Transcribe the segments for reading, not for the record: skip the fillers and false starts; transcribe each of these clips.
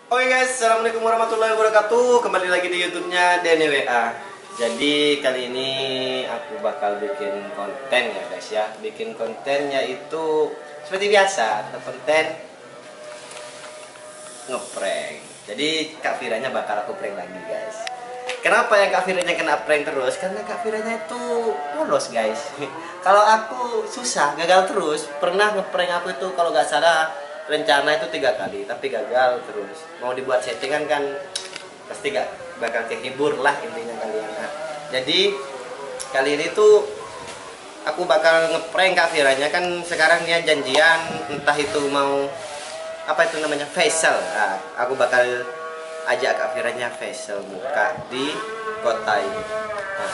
Oke guys, assalamualaikum warahmatullahi wabarakatuh. Kembali lagi di YouTube-nya Denny WA. Jadi kali ini aku bakal bikin konten ya guys ya. Bikin kontennya itu seperti biasa, ada konten ngeprank. Jadi Kak Firanya bakal aku prank lagi guys. Kenapa yang Kak Firanya kena prank terus? Karena Kak Firanya itu polos guys. Kalau aku susah, gagal terus. Pernah ngeprank aku itu kalau nggak salah rencana itu 3 kali, tapi gagal terus. Mau dibuat settingan kan pasti gak bakal kehibur lah intinya kalian. Nah, jadi kali ini tuh aku bakal ngeprank Kak Firanya. Kan sekarang dia janjian, entah itu mau apa itu namanya facial. Nah, aku bakal ajak Kak Firanya facial muka di kota ini. Nah,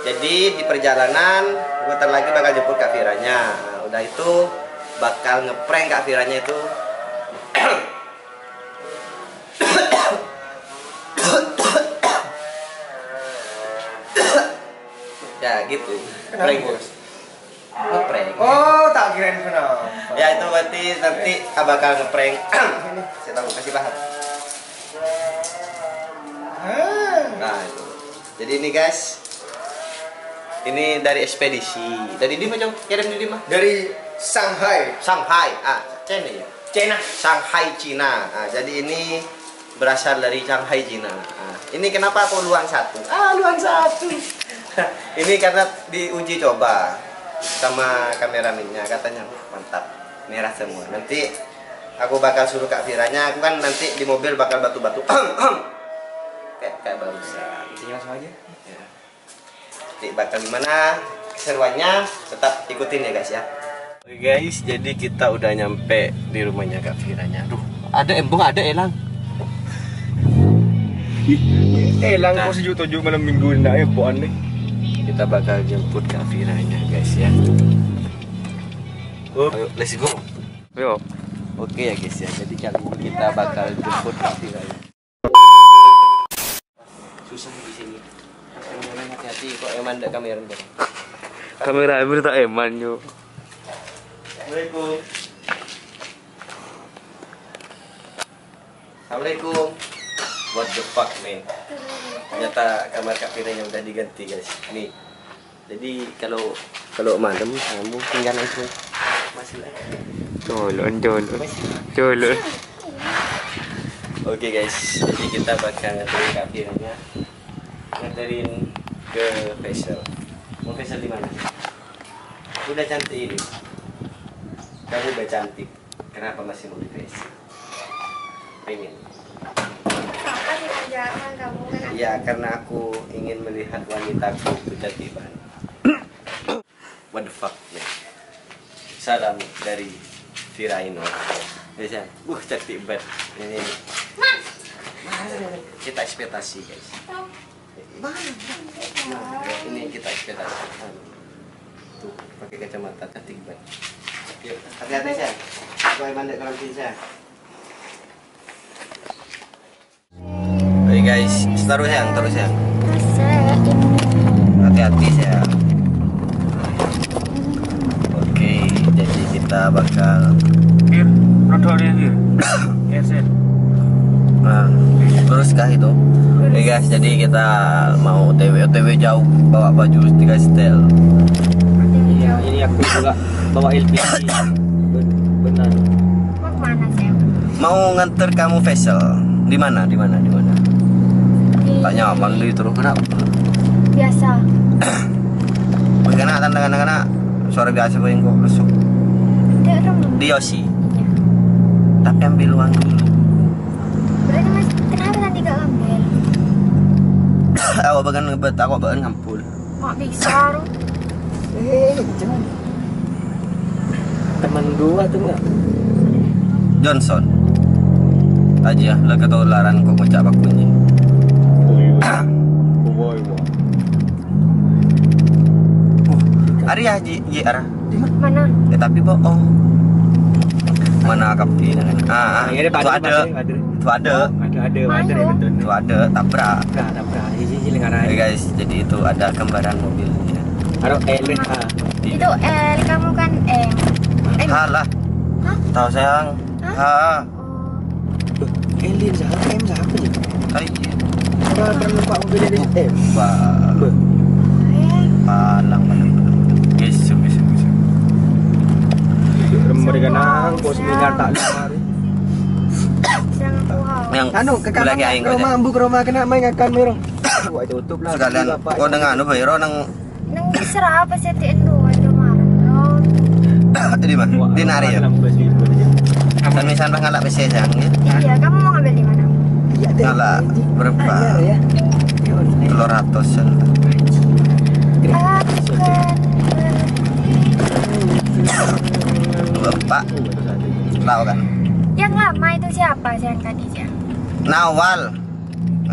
jadi di perjalanan bentar lagi bakal jemput Kak Firanya. Nah, udah itu bakal ngeprank Kak Firanya itu ya gitu. Prank bos. Ngeprank. Oh, tak kirain kenapa. Ya itu berarti nanti bakal ngeprank. Saya tahu kasih paham. Nah itu. Jadi ini guys, ini dari ekspedisi. Dari di mana? Kirim di mana? Dari Shanghai. China ya. Shanghai, Cina. Nah, jadi ini berasal dari Shanghai, Cina. Nah, ini kenapa aku luang satu? Luang satu. Ini karena diuji coba sama kameramennya, katanya mantap, merah semua. Nanti aku bakal suruh Kak Firanya, aku kan nanti di mobil bakal batu-batu. kayak barusan. Sini langsung aja. Ya. Nanti bakal gimana keseruannya, tetap ikutin ya guys ya. Oke guys, jadi kita udah nyampe di rumahnya Kak Firanya. Aduh, ada embung, ada elang. Elang kok sejuk-tujuk malam minggu nak boan nih. Kita bakal jemput Kak Firanya guys ya. Ayo, let's go. Yo. Oke ya guys ya. Jadi kali ini kita bakal jemput Kak Firanya. Susah di sini. Hati-hati kok eman ada kamera. Kamera ini tak eman yo. Assalamualaikum. Assalamualaikum. What the fuck man? Ternyata kamar Kak Firanya udah diganti guys. Nih. Jadi kalau malam kamu tinggal langsung masuk lagi. Colon. Oke guys, jadi kita bakal nganterin Kak Firanya, nganterin ke facial. Mau facial di mana? Udah cantik ini. Kamu udah cantik. Kenapa masih mau di facial? Pengen. Apa sih kerjaan kamu kan? Ya karena aku ingin melihat wanitaku kecantikan. What the fuck man? Salam dari Firaino. Biasa, cantik banget. Ini. Kita ekspektasi guys. Ini kita ekspektasi. Tuh, pakai kacamata cantik banget. Yuk, hati-hati saya. Aku mandek kalau bisa. Oke guys, terus yang. Hati-hati saya. Oke, jadi kita bakal Nah, terus kah itu? Oke guys, jadi kita mau OTW jauh, bawa baju 3 setel. Ini aku juga bawa LPG. Benar. Mau kemana sih? Mau nganter kamu facial. Di mana? Tak nyaman di terus kenapa? Biasa. Karena tanda suara biasa paling kok besok. Di Yosi. Tapi ambil uang dulu. Berarti mas, kenapa tadi gak ngambil? Aku bahkan ngebet, aku bahkan ngampul. Mak bisa ru. Jangan. Teman gua tuh enggak. Johnson. Aja lah ketularan kok ngocak bakunya. Arya ji arah. Di mana? Mana? Tapi bohong. Mana kapi kan? Ini Itu ada. Ada betul. Itu ada tabrak. Tabrak. Ini lengan Oke guys, jadi itu ada gambaran mobilnya. Ada LH. Itu L, kamu kan M. Halah. Hah? Tahu sayang. Hah? Ha. Eli bensin siapa em siapa sih? Iya. Kan lupa mobil ini em. Palang. Guys, bisa. Mereka nang bos minyak tak lari. Jangan puhau. Yang Anu ke lagi aing ke rumah ambu ke rumah kena main akan merong. Wah tutup lah. sekalian dengan anu bayro nang Nang diserah apa sih tiendu aja marah. di mana? Di nari ya. Dan misalnya ngalak PC sayang ya. Iya, kamu mau ngambil di mana? Iya deh. Ngalak berapa? Ya. Telur ratusan. Aku kan Bapak tahu kan? yang lama itu siapa sih yang tadi sih? Nawal.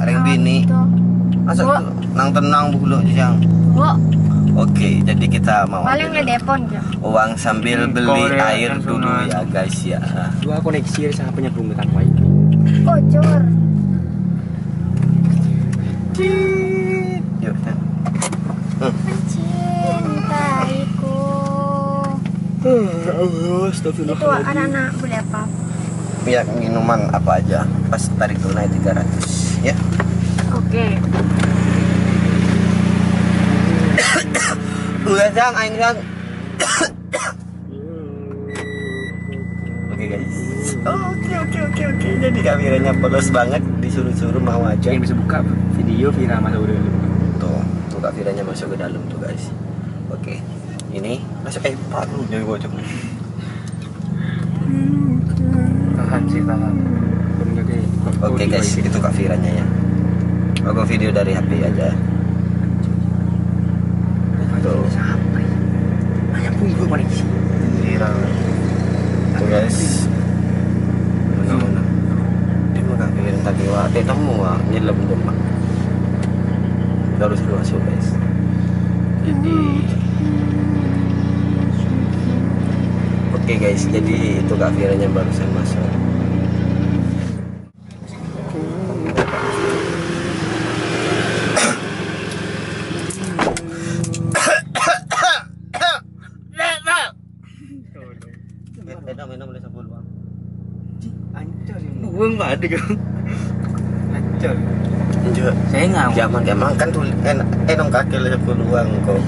Areng bini. Itu. Masa Bu. nang tenang bulu siang. Bu, Oke, jadi kita mau paling ambil ngedepon ya. uang sambil beli air dulu ya guys ya. Dua koneksi sama penyambung dengan wifi. Bocor. Yuk. Mencintaiku. Astagfirullah. Itu anak-anak boleh apa? Ya minuman apa aja pas tarik tunai 300 ya. Oke. Udah sang aing sang. Oke guys. Oke. Jadi kameranya polos banget, disuruh-suruh mau aja. Yang bisa buka video viral masuk dulu. Tuh kameranya masuk ke dalam tuh guys. Oke. Ini masuk Pak lu jadi bocor. Tahan. Oke guys, itu Kak Firanya ya. Aku video dari HP aja. Tuh. Sampai. Banyak pun gue koneksi. Viral. Tuh guys. Mana? Dia mau Kak Fir tadi wah, temu nyelam demak. Harus masuk guys. Jadi Oke guys, jadi itu Kak Firanya barusan masuk. Minum boleh 10 bang. Ancur ini. Gue nggak ada kan. Ancur. Enggak. Saya nggak. Zaman kan tuh enong kaki lah 10 uang kok.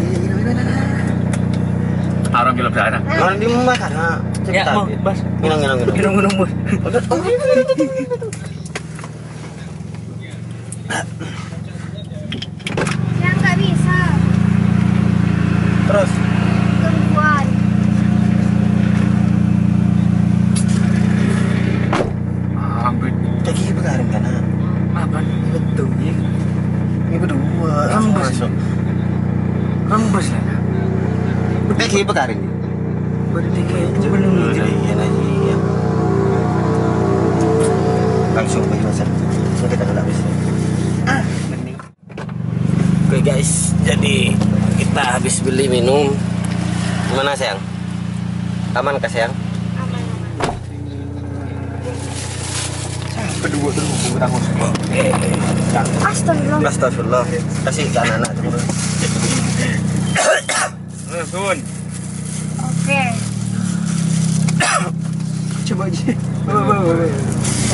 Orang kilo berapa? Mana di rumah sana? Ya, mau, Bas. Minum. Minum, Bos. Yang nggak bisa. Terus Tungguan. Hampir. jadi bekarin kan? Apa? Betul ya. Ini berdua. Rembes. Masuk. Rembes lah. Lagi bekarin. Berdeka itu belum Iya lagi. Ya. Langsung ke pasar. So kita nggak habis. Oke guys, jadi kita habis beli minum. Gimana sayang? Aman kah sayang? Aman. Kedua gue takut. Astagfirullah. Astagfirullah. Kasih ke anak-anak dulu. Sun. Oke. Coba aja.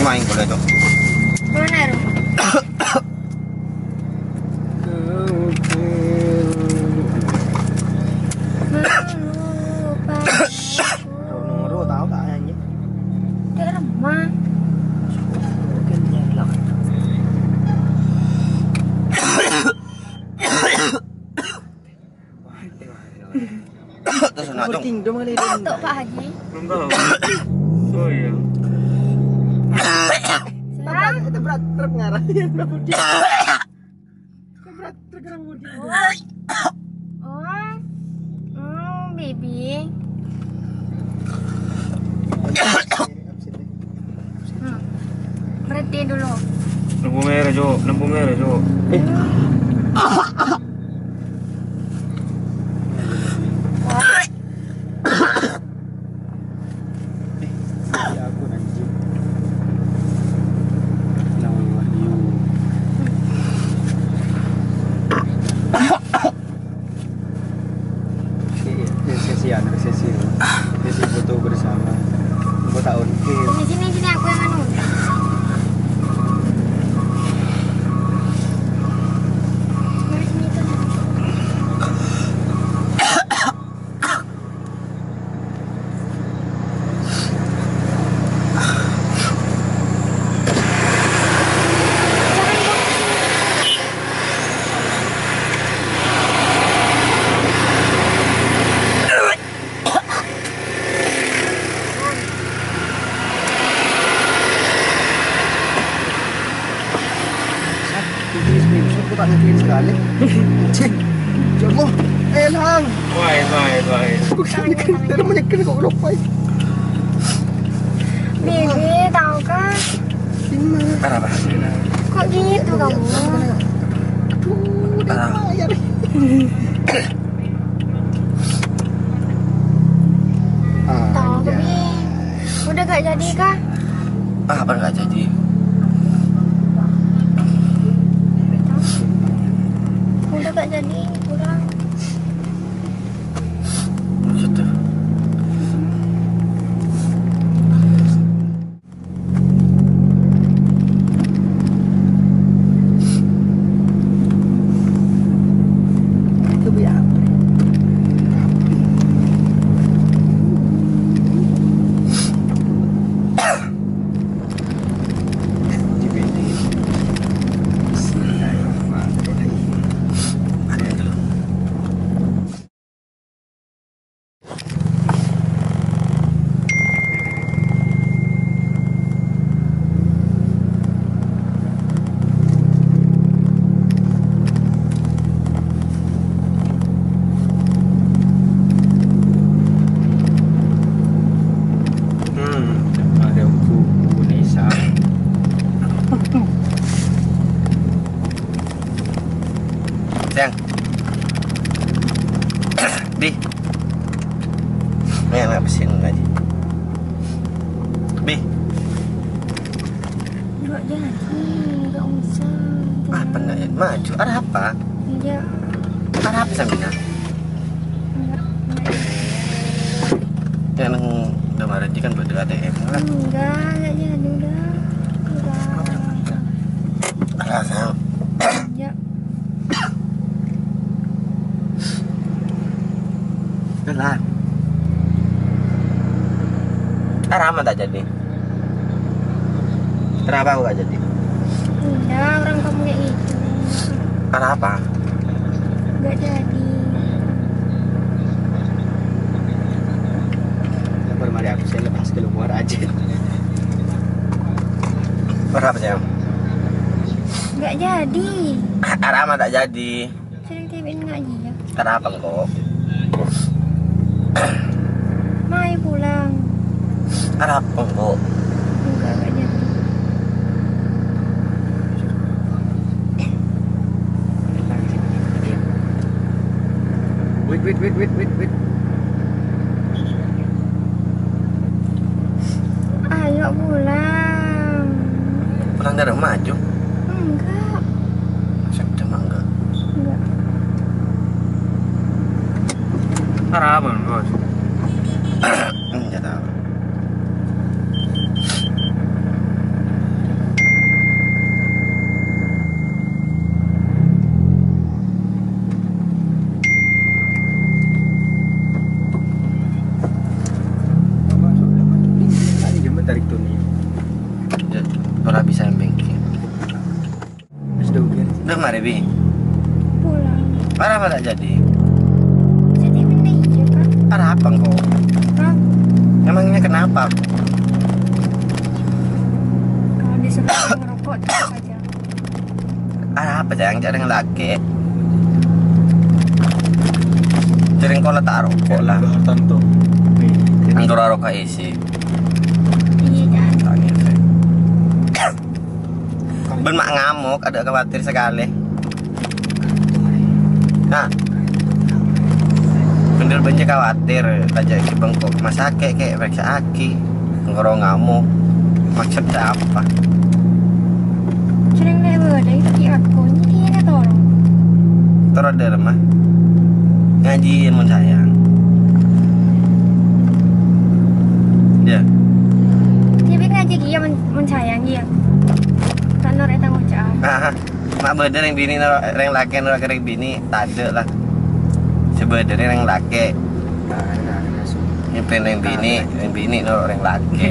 Main boleh tuh. Benar. Nomor tahu tak anjing. Dia remah. Terus nak dong. Untuk Pak Haji. Belum tahu. Oh iya. Sekarang Itu berat truk ngarah. Berapa dia? Berat truk rambut. Bibi. Berhenti dulu. Lampu merah, Jo. Lampu merah, Jo. Aku anjing. Lawan you. Sesi foto bersama. Gua tahun ke. Sini aku yang anu. aku tak ngertiin sekali. Cik, coba, Lang. Baik. Aku kira namanya kira kok lupa. Bibi tahu kan? Kenapa? Kok gitu kamu? Aduh, dia bayar. Tahu Bibi. Udah gak jadi kah? Apa nggak jadi? Udah gak jadi pulang. Gitu. Itu biar. Ada buku Nisa. Sayang. Bi. Nih ngabisin aja. Bi. Gak jadi, gak usah. Apa nggak ya? Maju. Ada apa? Iya. Ada apa Samina? Yang udah marah kan pada ATM lah. Enggak jadi udah. Alah sayang. Ya. Lah. Rama tak jadi. Kenapa aku gak jadi? Udah orang kamu kayak gitu. Kenapa? Gak jadi. Lepas mari aku saya lepas keluar aja. Berapa sayang? Gak jadi. Rama tak jadi. Sering TV ngaji ya. Kenapa kok? Mai pulang. Kenapa kok? Enggak jadi. Wait. Ayo pulang. Pulang dari rumah aja. Enggak. Sudah mangga. Enggak. Harapan bos. Enggak tahu. Tadi jemput tarik tuh nih. Orang bisa yang banking. Sudah ujian. Udah mari Bi. Pulang. Kenapa tak jadi? Jadi benda hijau kan? Kenapa kok? Hah? Emangnya kenapa? Kalau disuruh ngerokok terus aja. Apa jangan jarang lagi. Jarang kau letak rokok lah. Tentu. Anggur rokok isi. Iya jangan. Ben mak ngamuk, ada khawatir sekali. Nah, bener benci khawatir, aja ki bengkok masake kayak periksa aki, ngorong ngamuk, maksudnya apa? Sering lewat dari kaki aku, jadi ada tolong. Terus ada mah ngajiin mun sayang. Ya, Jadi ngaji dia mensayangi ya. Kanor eta ngucap. mak bener yang bini, yang laki, yang bini, tade lah. Sebenarnya yang laki, yang bini, yang laki.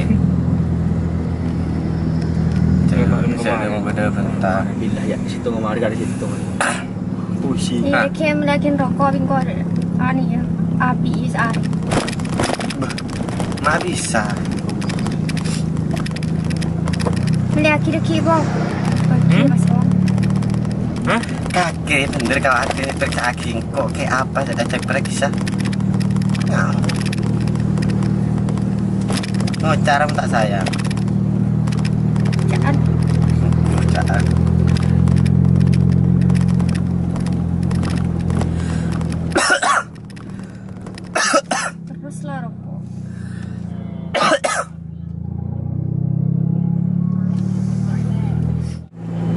Saya mau bener bentar. Bila ya situ ngomong dari situ. Pusi. Iya, kayak melakin rokok, bingkor, ani ya, api isar. Mak bisa. Melihat kiri-kiri bang, bagi Hmm? mas bang. Hah? Kakek bener khawatir berkaki kok kayak apa saya cek periksa. Nah. Ngocaram tak sayang. Jangan. Ngocaan. Teruslah rokok.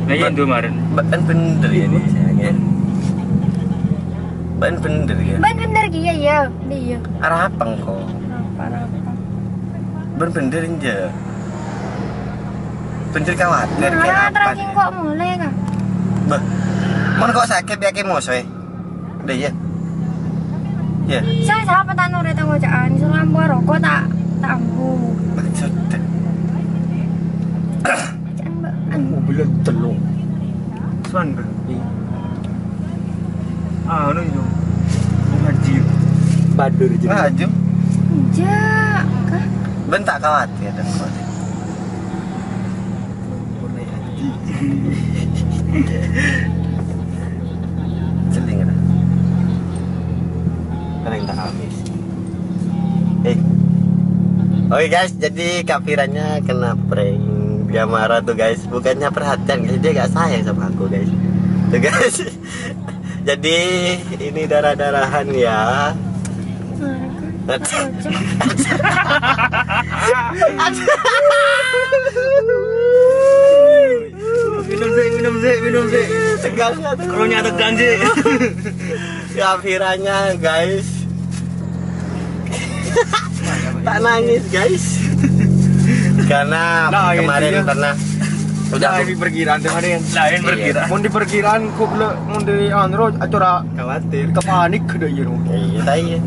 Nah, yang tuh kemarin. Ban bener ya nih sayangnya. Ban bener ya. Ban bener kia ya, dia. Arah apa kok? Apa? Ban bener aja. Bener khawatir kayak Nah, apa? terakhir kok mulai kah? Bah, mon kok sakit ya kayak mosoy. Udah ya. Ya. Saya siapa tak nurut ngocaan, selambu rokok tak ambu. Maksud. Jangan mbak. Mobilnya telung. Suan berhenti. Ah, anu itu. Haji. Badur aja. Maju. Enggak kah? Ben tak khawatir dan kok. Celing ada. Karena yang tak habis. Oke guys, jadi Kak Firanya kena prank. Dia marah tuh guys, bukannya perhatian guys, dia gak sayang sama aku guys. Tuh guys. Jadi ini darah-darahan ya. Minum sih. Tegangnya tuh. Krunya tegang sih. Kak Firanya guys. Tak nangis guys. Karena Nah, kemarin intinya- pernah udah Udah di perkiraan kemarin. Lain berkira. Mau di perkiraan kok mau di andro acara khawatir. kepanik ke dia. Iya, iya.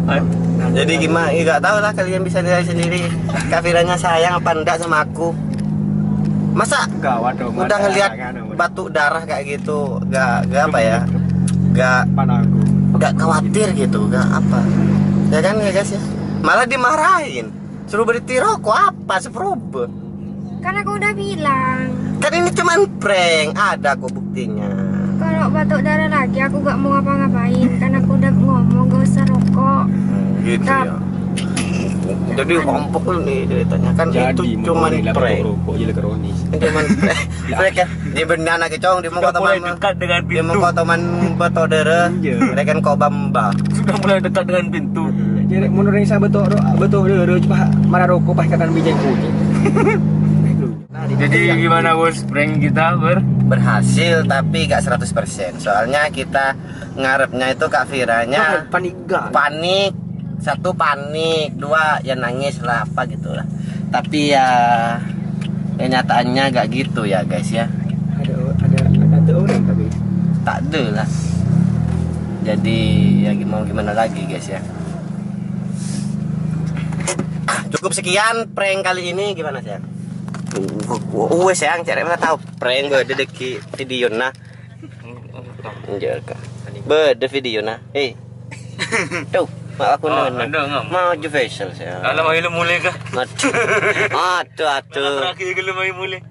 Jadi gimana? Nggak tahu lah, kalian bisa lihat sendiri. Kak Firanya sayang apa enggak sama aku? Masa Gawat dong. udah ngelihat batuk darah kayak gitu, gak apa ya? Gak panaku. khawatir gitu, gak apa? Ya kan ya guys ya? Malah dimarahin. Suruh berhenti rokok apa seprobe? Kan aku udah bilang, Kan ini cuman prank, ada kok buktinya. kalau batuk darah lagi aku gak mau ngapa-ngapain. Kan aku udah ngomong gak usah rokok. Gitu Kap. ya. Jadi kompok nih ceritanya kan itu cuman prank. Rokok jadi kronis. Cuman prank. Prank kan. Dia benar nak kecong di muka teman. Dekat dengan Dia muka teman betodere. Iya. Mereka kau bamba. Sudah mulai dekat dengan pintu. Jadi menurut saya betul dia coba marah rokok pas katan bijak kucing. Jadi gimana bos? Prank kita Berhasil tapi gak 100%. Soalnya kita ngarepnya itu Kak Firanya Panik gak? panik. Satu panik, dua ya nangis lah apa gitu lah. Tapi ya kenyataannya gak gitu ya guys ya. Ada orang tapi Tak ada lah. Jadi ya mau gimana lagi guys ya. Cukup sekian prank kali ini, gimana sayang? Sayang cari mana tahu prank gue dedeki video nah. Jaga. Bede video nah. Tuh, mak aku Oh, nana. ada ngam. Mau je facial sayang. Alam ayo mulai kah? Atuh. Terakhir kalau mau mulai.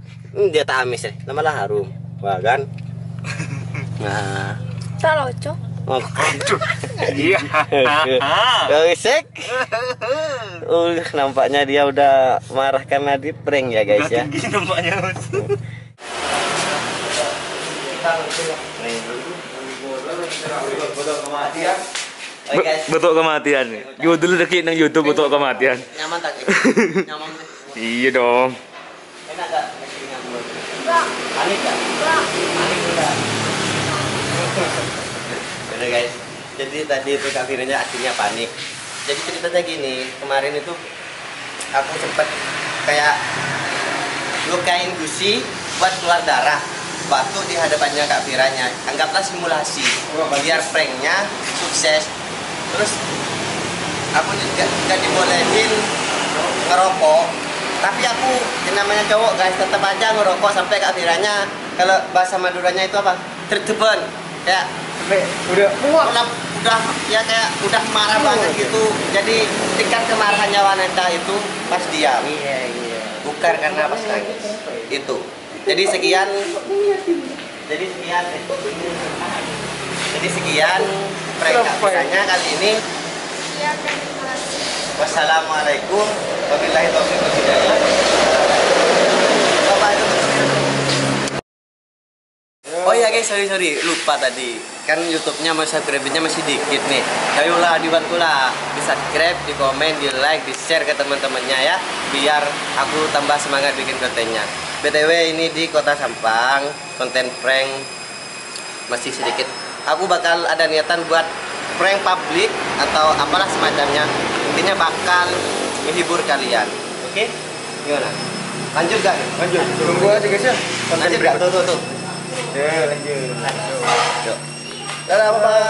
Dia tak amis deh. Lama lah harum. Wah kan. Nah. Tak lucu. Oh, Iya. Gesek. Nampaknya dia udah marah karena di prank ya guys ya. Tinggi nampaknya bos. Oke guys. Betul kematian. Yo dulu dekit nang YouTube betul kematian. Nyaman tak? Nyaman. Iya dong. Enak gak? Panik gak? Panik enggak? Udah guys. Jadi tadi itu Kak Firanya akhirnya panik. Jadi ceritanya gini, kemarin itu aku sempet kayak lukain gusi buat keluar darah, batuk di hadapannya Kak Firanya. Anggaplah simulasi biar pranknya sukses. Terus aku juga gak dibolehin ngerokok, tapi aku yang namanya cowok guys tetap aja ngerokok sampai Kak Firanya, kalau bahasa Maduranya itu apa, terteban kayak udah ya kayak udah marah banget gitu. Jadi tingkat kemarahannya wanita itu pas diam, bukan karena pas nangis itu. Jadi sekian Jadi sekian prank Kak Firanya kali ini. Iya, terima kasih. Wassalamualaikum wabillahi taufiq wal hidayah. Bye-bye teman-teman. Oh iya guys, sorry lupa tadi. Kan YouTube-nya masih subscribe-nya masih dikit nih. Ayolah dibantulah, di subscribe, di komen, di like, di share ke teman-temannya ya, biar aku tambah semangat bikin kontennya. BTW ini di Kota Sampang, konten prank masih sedikit. Aku bakal ada niatan buat prank publik atau apalah semacamnya. Intinya bakal menghibur kalian. Oke? Gimana? Lanjut gak? Lanjut. Tunggu aja guys ya. Lanjut gak? Tuh. Ya, lanjut. Dadah, bye.